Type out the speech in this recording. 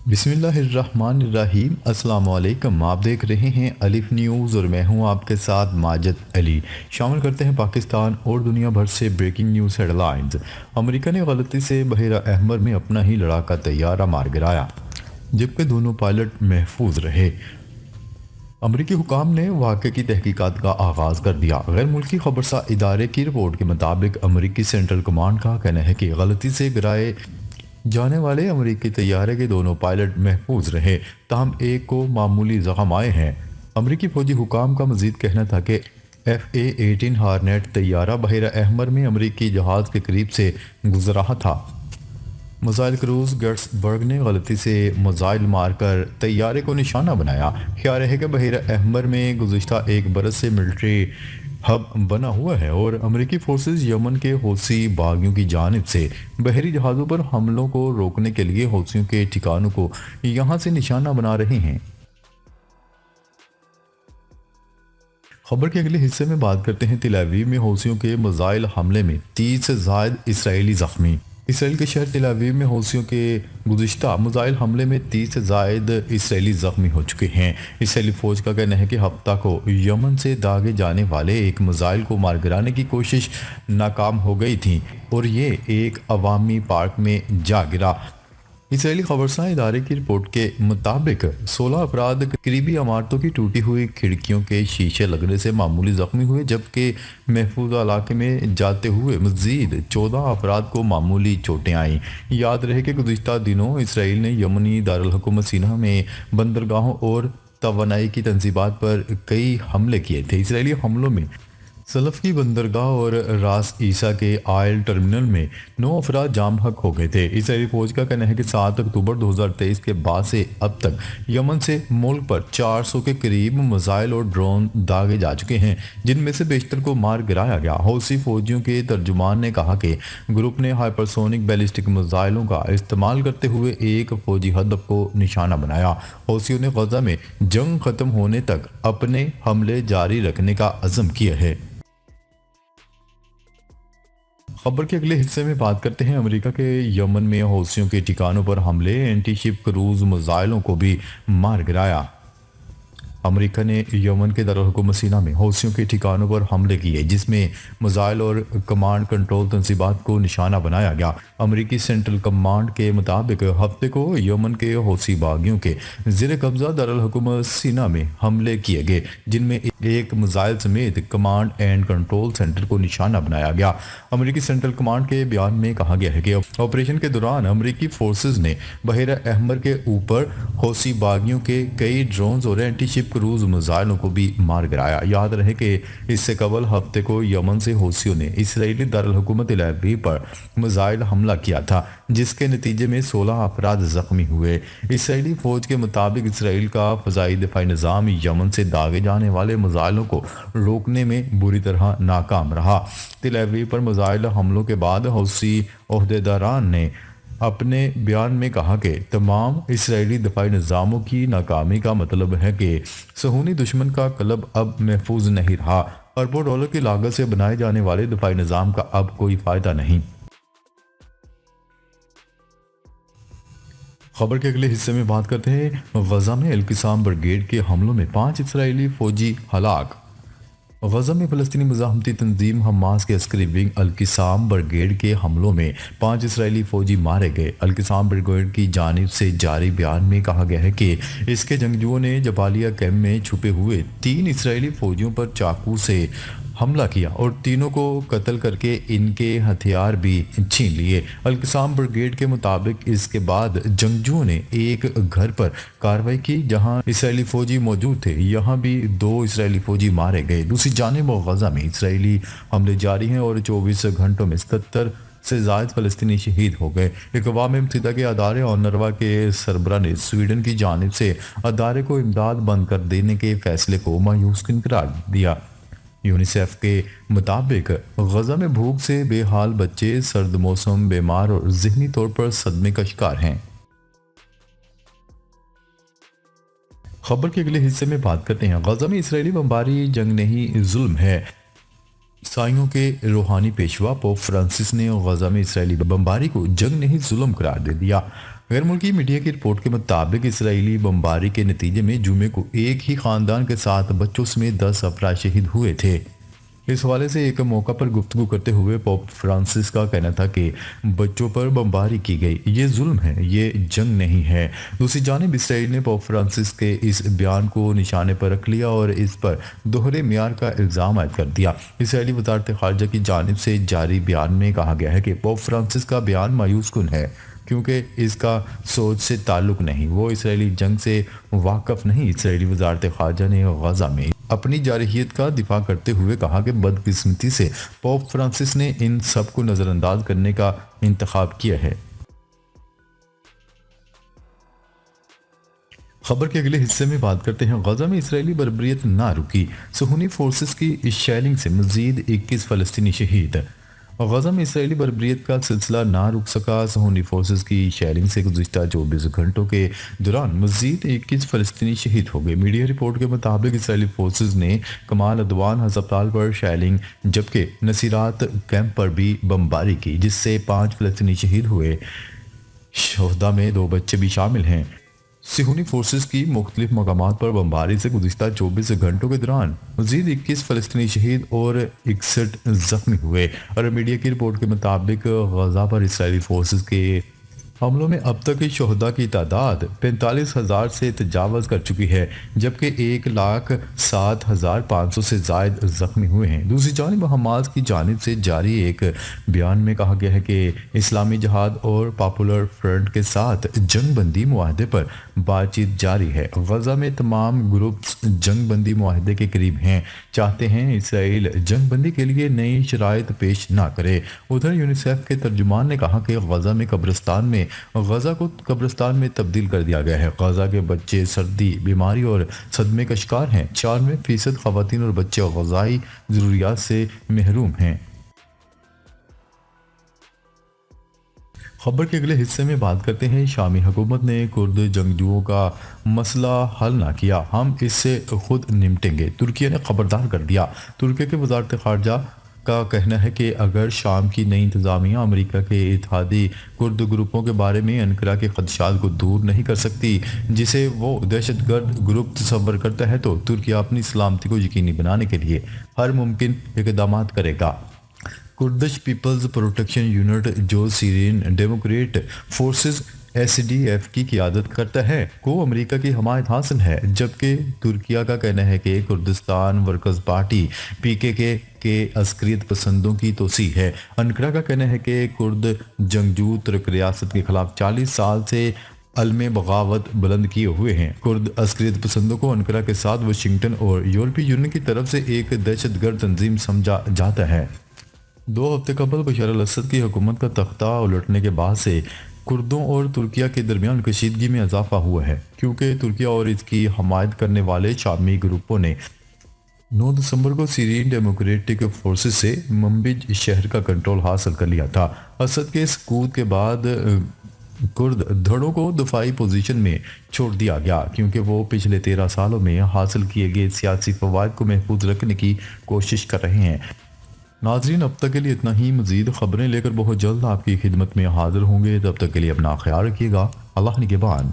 بسم اللہ الرحمن الرحیم۔ السلام علیکم، آپ دیکھ رہے ہیں الف نیوز اور میں ہوں آپ کے ساتھ ماجد علی۔ شامل کرتے ہیں پاکستان اور دنیا بھر سے بریکنگ نیوز ہیڈ لائنز۔ امریکہ نے غلطی سے بحیرہ احمر میں اپنا ہی لڑاکا طیارہ مار گرایا جبکہ دونوں پائلٹ محفوظ رہے۔ امریکی حکام نے واقعے کی تحقیقات کا آغاز کر دیا۔ غیر ملکی خبرسا ادارے کی رپورٹ کے مطابق امریکی سینٹرل کمانڈ کا کہنا ہے کہ غلطی سے گرائے جانے والے امریکی طیارے کے دونوں پائلٹ محفوظ رہے، تاہم ایک کو معمولی زخم آئے ہیں۔ امریکی فوجی حکام کا مزید کہنا تھا کہ FA-18 ہارنیٹ طیارہ بحیرہ احمر میں امریکی جہاز کے قریب سے گزر رہا تھا۔ میزائل کروز گیٹس برگ نے غلطی سے میزائل مار کر طیارے کو نشانہ بنایا۔ خیال ہے کہ بحیرہ احمر میں گزشتہ ایک برس سے ملٹری ہب بنا ہوا ہے اور امریکی فورسز یمن کے حوثی باغیوں کی جانب سے بحری جہازوں پر حملوں کو روکنے کے لیے حوثیوں کے ٹھکانوں کو یہاں سے نشانہ بنا رہے ہیں۔ خبر کے اگلے حصے میں بات کرتے ہیں تل ابیب میں حوثیوں کے میزائل حملے میں 30 سے زائد اسرائیلی زخمی۔ اسرائیل کے شہر تل ابیب میں حوثیوں کے گزشتہ میزائل حملے میں 30 سے زائد اسرائیلی زخمی ہو چکے ہیں۔ اسرائیلی فوج کا کہنا ہے کہ ہفتہ کو یمن سے داغے جانے والے ایک میزائل کو مار گرانے کی کوشش ناکام ہو گئی تھی اور یہ ایک عوامی پارک میں جا گرا۔ اسرائیلی خبرساں ادارے کی رپورٹ کے مطابق 16 افراد قریبی عمارتوں کی ٹوٹی ہوئی کھڑکیوں کے شیشے لگنے سے معمولی زخمی ہوئے، جبکہ محفوظ علاقے میں جاتے ہوئے مزید 14 افراد کو معمولی چوٹیں آئیں۔ یاد رہے کہ گزشتہ دنوں اسرائیل نے یمنی دارالحکومت سینا میں بندرگاہوں اور توانائی کی تنصیبات پر کئی حملے کیے تھے۔ اسرائیلی حملوں میں سلف کی بندرگاہ اور راس عیسیٰ کے آئل ٹرمینل میں 9 افراد جام حق ہو گئے تھے۔ اسرائیلی فوج کا کہنا ہے کہ 7 اکتوبر 2023 کے بعد سے اب تک یمن سے ملک پر 400 کے قریب میزائل اور ڈرون داغے جا چکے ہیں، جن میں سے بیشتر کو مار گرایا گیا۔ حوثی فوجیوں کے ترجمان نے کہا کہ گروپ نے ہائپرسونک بیلسٹک میزائلوں کا استعمال کرتے ہوئے ایک فوجی ہدف کو نشانہ بنایا۔ حوثیوں نے غزہ میں جنگ ختم ہونے تک اپنے حملے جاری رکھنے کا عزم کیا ہے۔ خبر کے اگلے حصے میں بات کرتے ہیں امریکہ کے یمن میں حوثیوں کے ٹھکانوں پر حملے، اینٹی شپ کروز میزائلوں کو بھی مار گرایا۔ امریکہ نے یمن کے دارالحکومت سینا میں حوثیوں کے ٹھکانوں پر حملے کیے، جس میں میزائل اور کمانڈ کنٹرول تنصیبات کو نشانہ بنایا گیا۔ امریکی سینٹرل کمانڈ کے مطابق ہفتے کو یمن کے حوثی باغیوں کے زیر قبضہ دارالحکومت سینا میں حملے کیے گئے، جن میں ایک میزائل سمیت کمانڈ اینڈ کنٹرول سینٹر کو نشانہ بنایا گیا۔ امریکی سینٹرل کمانڈ کے بیان میں کہا گیا ہے کہ آپریشن کے دوران امریکی فورسز نے بحیرہ احمر کے اوپر حوثی باغیوں کے کئی ڈرونز اور اینٹی شپ کروز میزائلوں کو بھی مار گرایا۔ یاد رہے کہ اس سے قبل ہفتے کو یمن سے حوثیوں نے اسرائیلی دارالحکومت تل ابیب پر میزائل حملہ کیا تھا، جس کے نتیجے میں 16 افراد زخمی ہوئے۔ اسرائیلی فوج کے مطابق اسرائیل کا فضائی دفاعی نظام یمن سے داغے جانے والے میزائلوں کو روکنے میں بری طرح ناکام رہا۔ تل ابیب پر میزائل حملوں کے بعد حوثی عہدیداران نے اپنے بیان میں کہا کہ تمام اسرائیلی دفاعی نظاموں کی ناکامی کا مطلب ہے کہ صہیونی دشمن کا قلب اب محفوظ نہیں رہا۔ اربوں ڈالر کی لاگت سے بنائے جانے والے دفاعی نظام کا اب کوئی فائدہ نہیں۔ خبر کے اگلے حصے میں بات کرتے ہیں غزہ میں القسام بریگیڈ کے حملوں میں 5 اسرائیلی فوجی ہلاک۔ غزہ میں فلسطینی مزاحمتی تنظیم حماس کے عسکری ونگ القسام بریگیڈ کے حملوں میں 5 اسرائیلی فوجی مارے گئے۔ القسام بریگیڈ کی جانب سے جاری بیان میں کہا گیا ہے کہ اس کے جنگجوؤں نے جبالیہ کیمپ میں چھپے ہوئے 3 اسرائیلی فوجیوں پر چاقو سے حملہ کیا اور تینوں کو قتل کر کے ان کے ہتھیار بھی چھین لیے۔ القسام بریگیڈ کے مطابق اس کے بعد جنگجوؤں نے ایک گھر پر کارروائی کی جہاں اسرائیلی فوجی موجود تھے، یہاں بھی 2 اسرائیلی فوجی مارے گئے۔ دوسری جانب غزہ میں اسرائیلی حملے جاری ہیں اور 24 گھنٹوں میں 77 سے زائد فلسطینی شہید ہو گئے۔ اقوام متحدہ کے ادارے اونروا کے سربراہ نے سویڈن کی جانب سے ادارے کو امداد بند کر دینے کے فیصلے کو مایوس کن قرار دیا۔ یونیسیف کے مطابق غزہ میں بھوک سے بے حال بچے سرد موسم، بیمار اور ذہنی طور پر صدمے کا شکار ہیں۔ خبر کے اگلے حصے میں بات کرتے ہیں غزہ میں اسرائیلی بمباری جنگ نہیں ظلم ہے۔ عیسائیوں کے روحانی پیشوا پوپ فرانسس نے غزہ میں اسرائیلی بمباری کو جنگ نہیں ظلم قرار دے دیا۔ غیر ملکی میڈیا کی رپورٹ کے مطابق اسرائیلی بمباری کے نتیجے میں جمعے کو ایک ہی خاندان کے 7 بچوں سمیت 10 افراد شہید ہوئے تھے۔ اس حوالے سے ایک موقع پر گفتگو کرتے ہوئے پوپ فرانسس کا کہنا تھا کہ بچوں پر بمباری کی گئی، یہ ظلم ہے، یہ جنگ نہیں ہے۔ دوسری جانب اسرائیل نے پوپ فرانسس کے اس بیان کو نشانے پر رکھ لیا اور اس پر دوہرے معیار کا الزام عائد کر دیا۔ اسرائیلی وزارت خارجہ کی جانب سے جاری بیان میں کہا گیا ہے کہ پوپ فرانسس کا بیان مایوس کن ہے، کیونکہ اس کا سوچ سے تعلق نہیں، وہ اسرائیلی جنگ سے واقف نہیں۔ اسرائیلی وزارت خارجہ نے غزہ میں اپنی جارحیت کا دفاع کرتے ہوئے کہا کہ بدقسمتی سے پوپ فرانسس نے ان سب کو نظر انداز کرنے کا انتخاب کیا ہے۔ خبر کے اگلے حصے میں بات کرتے ہیں غزہ میں اسرائیلی بربریت نہ رکی، صہیونی فورسز کی شیلنگ سے مزید 21 فلسطینی شہید۔ غزہ میں اسرائیلی بربریت کا سلسلہ نہ رک سکا، صہیونی فورسز کی شیلنگ سے گزشتہ 24 گھنٹوں کے دوران مزید 21 فلسطینی شہید ہو گئے۔ میڈیا رپورٹ کے مطابق اسرائیلی فورسز نے کمال عدوان ہسپتال پر شیلنگ جبکہ نصیرات کیمپ پر بھی بمباری کی، جس سے 5 فلسطینی شہید ہوئے۔ شہداء میں 2 بچے بھی شامل ہیں۔ صہیونی فورسز کی مختلف مقامات پر بمباری سے گزشتہ 24 گھنٹوں کے دوران مزید 21 فلسطینی شہید اور 61 زخمی ہوئے۔ اور میڈیا کی رپورٹ کے مطابق غزہ پر اسرائیلی فورسز کے حملوں میں اب تک شہداء کی تعداد 45,000 سے تجاوز کر چکی ہے، جبکہ 1,07,500 سے زائد زخمی ہوئے ہیں۔ دوسری جانب حماس کی جانب سے جاری ایک بیان میں کہا گیا ہے کہ اسلامی جہاد اور پاپولر فرنٹ کے ساتھ جنگ بندی معاہدے پر بات چیت جاری ہے۔ غزہ میں تمام گروپس جنگ بندی معاہدے کے قریب ہیں، چاہتے ہیں اسرائیل جنگ بندی کے لیے نئی شرائط پیش نہ کرے۔ ادھر یونیسیف کے ترجمان نے کہا کہ غزہ کو قبرستان میں تبدیل کر دیا گیا ہے۔ غزہ کے بچے سردی، بیماری اور صدمے کا شکار ہیں۔ 94% خواتین اور بچے غذائی ضروریات سے محروم ہیں۔ خبر کے اگلے حصے میں بات کرتے ہیں شامی حکومت نے کرد جنگجوؤں کا مسئلہ حل نہ کیا، ہم اس سے خود نمٹیں گے، ترکیہ نے خبردار کر دیا۔ ترکیہ کے وزارت خارجہ کا کہنا ہے کہ اگر شام کی نئی انتظامیہ امریکہ کے اتحادی کرد گروپوں کے بارے میں انقرہ کے خدشات کو دور نہیں کر سکتی، جسے وہ دہشت گرد گروپ تصور کرتا ہے، تو ترکیہ اپنی سلامتی کو یقینی بنانے کے لیے ہر ممکن اقدامات کرے گا۔ کردش پیپلز پروٹیکشن یونٹ جو سیرین ڈیموکریٹ فورسز SDF کی قیادت کرتا ہے کو امریکہ کی حمایت حاصل ہے، جبکہ ترکیہ کا کہنا ہے کہ کردستان ورکرز پارٹی PKK کے عسکریت پسندوں کی توسیع ہے۔ انقرہ کا کہنا ہے کہ کرد جنگجو ترک ریاست کے خلاف 40 سال سے علم بغاوت بلند کیے ہوئے ہیں۔ کرد عسکریت پسندوں کو انقرہ کے ساتھ واشنگٹن اور یورپی یونین کی طرف سے ایک دہشت گرد تنظیم سمجھا جاتا ہے۔ 2 ہفتے قبل بشار الاسد کی حکومت کا تختہ الٹنے کے بعد سے کردوں اور ترکیہ کے درمیان کشیدگی میں اضافہ ہوا ہے، کیونکہ ترکیہ اور اس کی حمایت کرنے والے شامی گروپوں نے 9 دسمبر کو سیرین ڈیموکریٹک فورسز سے منبج شہر کا کنٹرول حاصل کر لیا تھا۔ اسد کے سقوط کے بعد کرد دھڑوں کو دفاعی پوزیشن میں چھوڑ دیا گیا، کیونکہ وہ پچھلے 13 سالوں میں حاصل کیے گئے سیاسی فوائد کو محفوظ رکھنے کی کوشش کر رہے ہیں۔ ناظرین، اب تک کے لیے اتنا ہی۔ مزید خبریں لے کر بہت جلد آپ کی خدمت میں حاضر ہوں گے، تب تک کے لیے اپنا خیال رکھیے گا۔ اللہ نگہبان۔